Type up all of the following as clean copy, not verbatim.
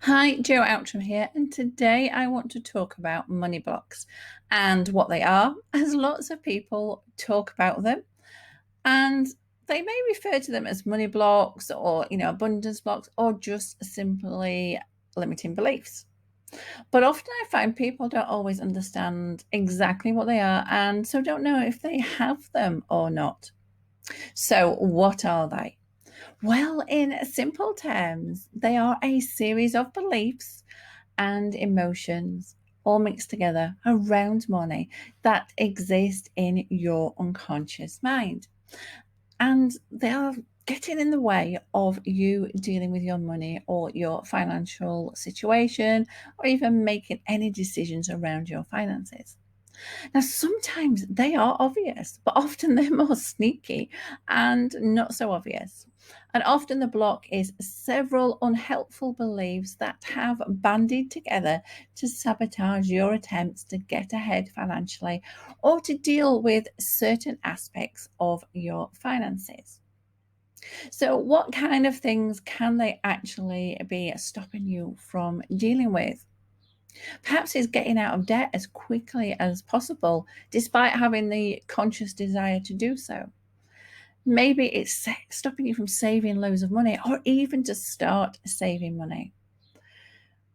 Hi, Joe Outram here, and today I want to talk about money blocks and what they are, as lots of people talk about them, and they may refer to them as money blocks or, abundance blocks or just simply limiting beliefs. But often I find people don't always understand exactly what they are and so don't know if they have them or not. So, what are they? Well, in simple terms, they are a series of beliefs and emotions all mixed together around money that exist in your unconscious mind. And they are getting in the way of you dealing with your money or your financial situation or even making any decisions around your finances. Now, sometimes they are obvious, but often they're more sneaky and not so obvious. And often the block is several unhelpful beliefs that have banded together to sabotage your attempts to get ahead financially or to deal with certain aspects of your finances. So, what kind of things can they actually be stopping you from dealing with? Perhaps it's getting out of debt as quickly as possible, despite having the conscious desire to do so. Maybe it's stopping you from saving loads of money or even to start saving money.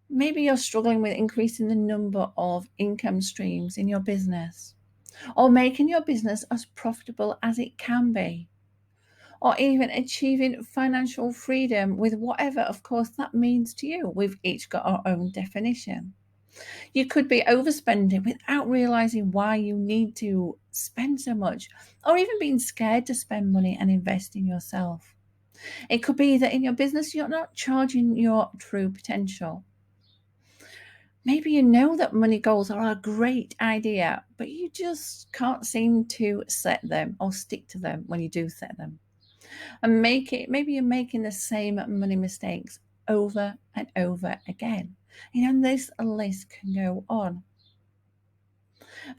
Maybe you're struggling with increasing the number of income streams in your business or making your business as profitable as it can be, or even achieving financial freedom with whatever, of course, that means to you. We've each got our own definition. You could be overspending without realizing why you need to spend so much, or even being scared to spend money and invest in yourself. It could be that in your business, you're not charging your true potential. Maybe you know that money goals are a great idea, but you just can't seem to set them or stick to them when you do set them. And maybe you're making the same money mistakes over and over again. This list can go on.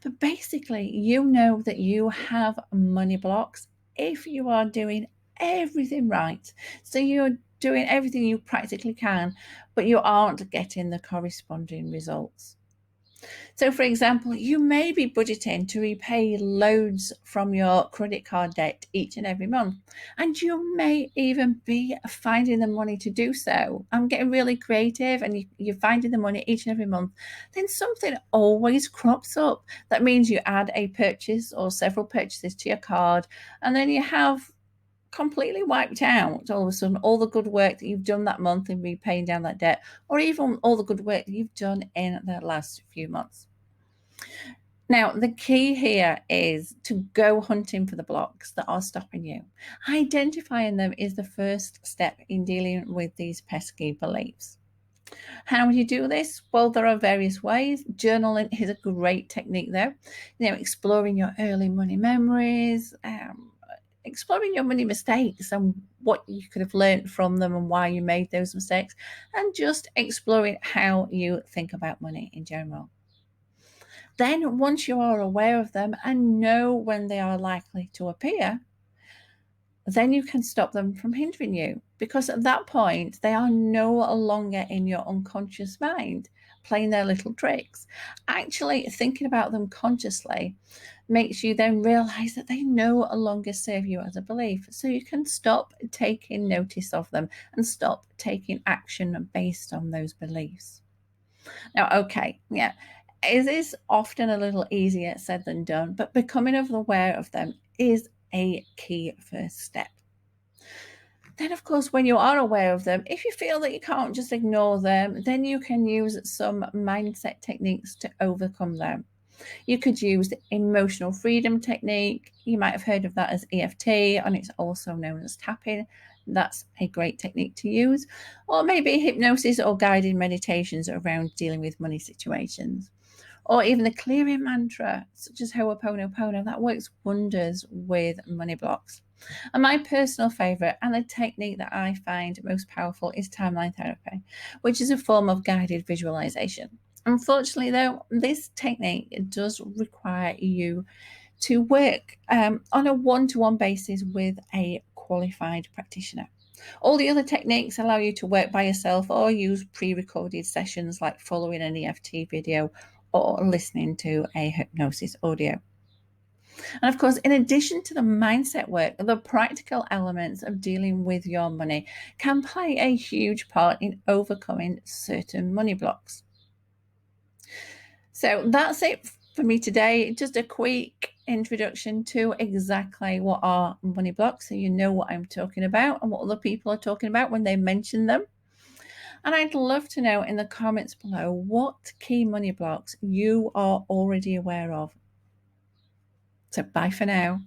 But basically, you know that you have money blocks if you are doing everything right. So you're doing everything you practically can, but you aren't getting the corresponding results. So, for example, you may be budgeting to repay loads from your credit card debt each and every month, and you may even be finding the money to do so. I'm getting really creative, and you're finding the money each and every month. Then something always crops up. That means you add a purchase or several purchases to your card, and then you have completely wiped out all of a sudden all the good work that you've done that month in repaying down that debt, or even all the good work that you've done in the last few months. Now, the key here is to go hunting for the blocks that are stopping you. Identifying them is the first step in dealing with these pesky beliefs. How do you do this? Well, there are various ways. Journaling is a great technique, though. Exploring your early money memories, exploring your money mistakes and what you could have learned from them and why you made those mistakes, and just exploring how you think about money in general. Then, once you are aware of them and know when they are likely to appear, then you can stop them from hindering you, because at that point they are no longer in your unconscious mind playing their little tricks. Actually thinking about them consciously makes you then realize that they no longer serve you as a belief, so you can stop taking notice of them and stop taking action based on those beliefs. Now, okay, yeah, it is often a little easier said than done, but becoming aware of them is a key first step. Then, of course, when you are aware of them, if you feel that you can't just ignore them, then you can use some mindset techniques to overcome them. You could use the emotional freedom technique. You might have heard of that as EFT, and it's also known as tapping. That's a great technique to use. Or maybe hypnosis or guided meditations around dealing with money situations. Or even the clearing mantra, such as Ho'oponopono, that works wonders with money blocks. And my personal favourite and the technique that I find most powerful is timeline therapy, which is a form of guided visualization. Unfortunately, though, this technique does require you to work on a one-to-one basis with a qualified practitioner. All the other techniques allow you to work by yourself or use pre-recorded sessions like following an EFT video or listening to a hypnosis audio. And of course, in addition to the mindset work, the practical elements of dealing with your money can play a huge part in overcoming certain money blocks. So that's it for me today. Just a quick introduction to exactly what are money blocks, so you know what I'm talking about and what other people are talking about when they mention them. And I'd love to know in the comments below what key money blocks you are already aware of. So bye for now.